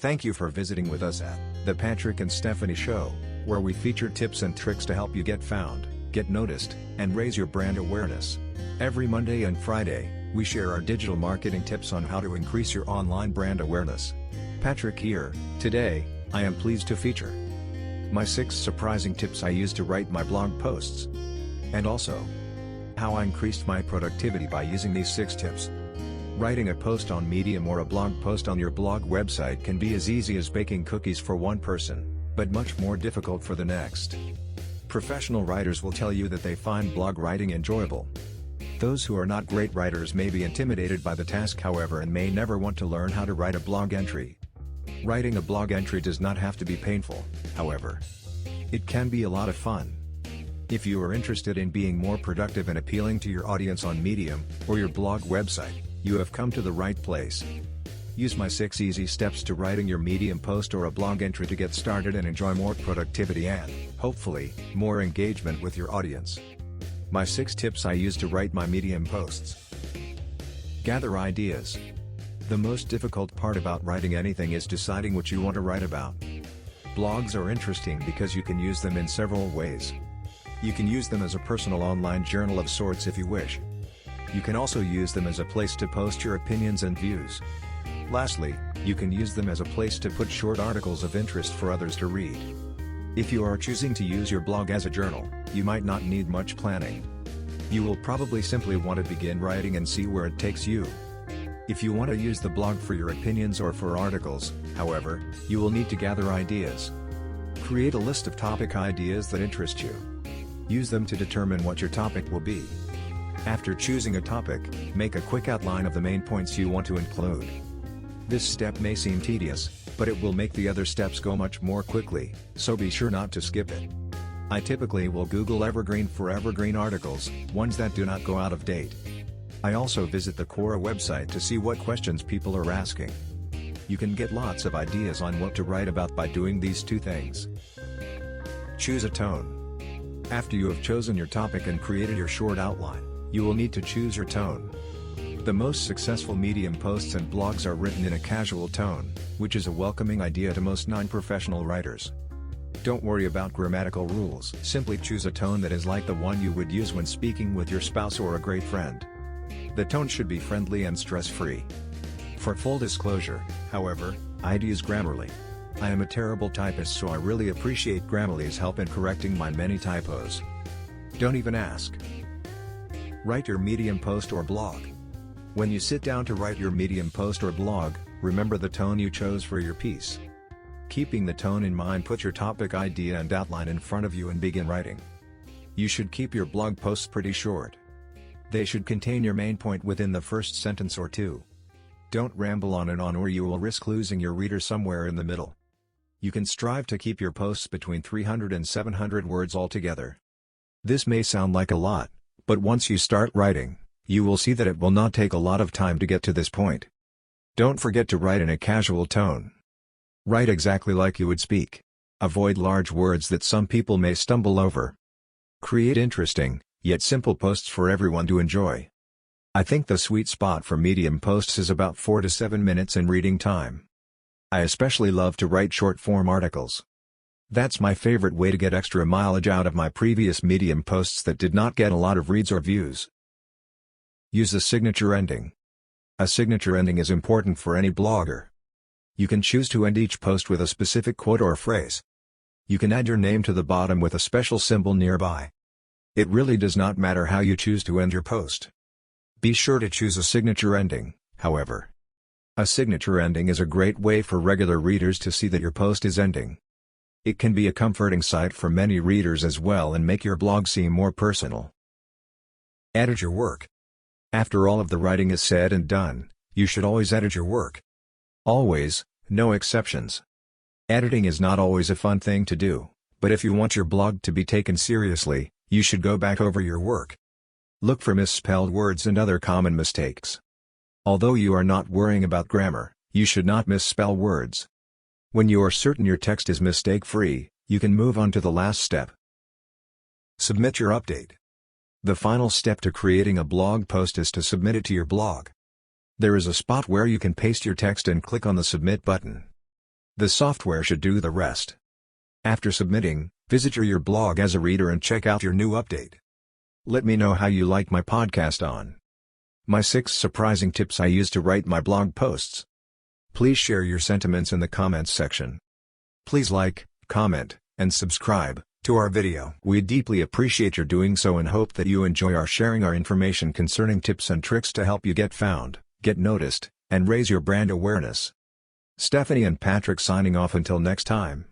Thank you for visiting with us at The Patrick and Stephanie Show, where we feature tips and tricks to help you get found, get noticed, and raise your brand awareness. Every Monday and Friday, we share our digital marketing tips on how to increase your online brand awareness. Patrick here. Today, I am pleased to feature my 6 surprising tips I use to write my blog posts, and also how I increased my productivity by using these 6 tips. Writing a post on Medium or a blog post on your blog website can be as easy as baking cookies for one person, but much more difficult for the next. Professional writers will tell you that they find blog writing enjoyable. Those who are not great writers may be intimidated by the task, however, and may never want to learn how to write a blog entry. Writing a blog entry does not have to be painful, however. It can be a lot of fun. If you are interested in being more productive and appealing to your audience on Medium or your blog website, you have come to the right place. Use my 6 easy steps to writing your Medium post or a blog entry to get started and enjoy more productivity and, hopefully, more engagement with your audience. My 6 tips I use to write my Medium posts. Gather ideas. The most difficult part about writing anything is deciding what you want to write about. Blogs are interesting because you can use them in several ways. You can use them as a personal online journal of sorts if you wish. You can also use them as a place to post your opinions and views. Lastly, you can use them as a place to put short articles of interest for others to read. If you are choosing to use your blog as a journal, you might not need much planning. You will probably simply want to begin writing and see where it takes you. If you want to use the blog for your opinions or for articles, however, you will need to gather ideas. Create a list of topic ideas that interest you. Use them to determine what your topic will be. After choosing a topic, make a quick outline of the main points you want to include. This step may seem tedious, but it will make the other steps go much more quickly, so be sure not to skip it. I typically will Google Evergreen for evergreen articles, ones that do not go out of date. I also visit the Quora website to see what questions people are asking. You can get lots of ideas on what to write about by doing these 2 things. Choose a tone. After you have chosen your topic and created your short outline, you will need to choose your tone. The most successful Medium posts and blogs are written in a casual tone, which is a welcoming idea to most non-professional writers. Don't worry about grammatical rules. Simply choose a tone that is like the one you would use when speaking with your spouse or a great friend. The tone should be friendly and stress-free. For full disclosure, however, I'd use Grammarly. I am a terrible typist, so I really appreciate Grammarly's help in correcting my many typos. Don't even ask. Write your Medium post or blog. When you sit down to write your Medium post or blog, remember the tone you chose for your piece. Keeping the tone in mind, put your topic idea and outline in front of you and begin writing. You should keep your blog posts pretty short. They should contain your main point within the first sentence or 2. Don't ramble on and on, or you will risk losing your reader somewhere in the middle. You can strive to keep your posts between 300 and 700 words altogether. This may sound like a lot, but once you start writing, you will see that it will not take a lot of time to get to this point. Don't forget to write in a casual tone. Write exactly like you would speak. Avoid large words that some people may stumble over. Create interesting, yet simple posts for everyone to enjoy. I think the sweet spot for Medium posts is about 4 to 7 minutes in reading time. I especially love to write short-form articles. That's my favorite way to get extra mileage out of my previous Medium posts that did not get a lot of reads or views. Use a signature ending. A signature ending is important for any blogger. You can choose to end each post with a specific quote or phrase. You can add your name to the bottom with a special symbol nearby. It really does not matter how you choose to end your post. Be sure to choose a signature ending, however. A signature ending is a great way for regular readers to see that your post is ending. It can be a comforting sight for many readers as well and make your blog seem more personal. Edit your work. After all of the writing is said and done, you should always edit your work. Always, no exceptions. Editing is not always a fun thing to do, but if you want your blog to be taken seriously, you should go back over your work. Look for misspelled words and other common mistakes. Although you are not worrying about grammar, you should not misspell words. When you are certain your text is mistake-free, you can move on to the last step. Submit your update. The final step to creating a blog post is to submit it to your blog. There is a spot where you can paste your text and click on the Submit button. The software should do the rest. After submitting, visit your blog as a reader and check out your new update. Let me know how you like my podcast on my 6 surprising tips I use to write my blog posts. Please share your sentiments in the comments section. Please like, comment, and subscribe to our video. We deeply appreciate your doing so and hope that you enjoy our sharing our information concerning tips and tricks to help you get found, get noticed, and raise your brand awareness. Stephanie and Patrick signing off until next time.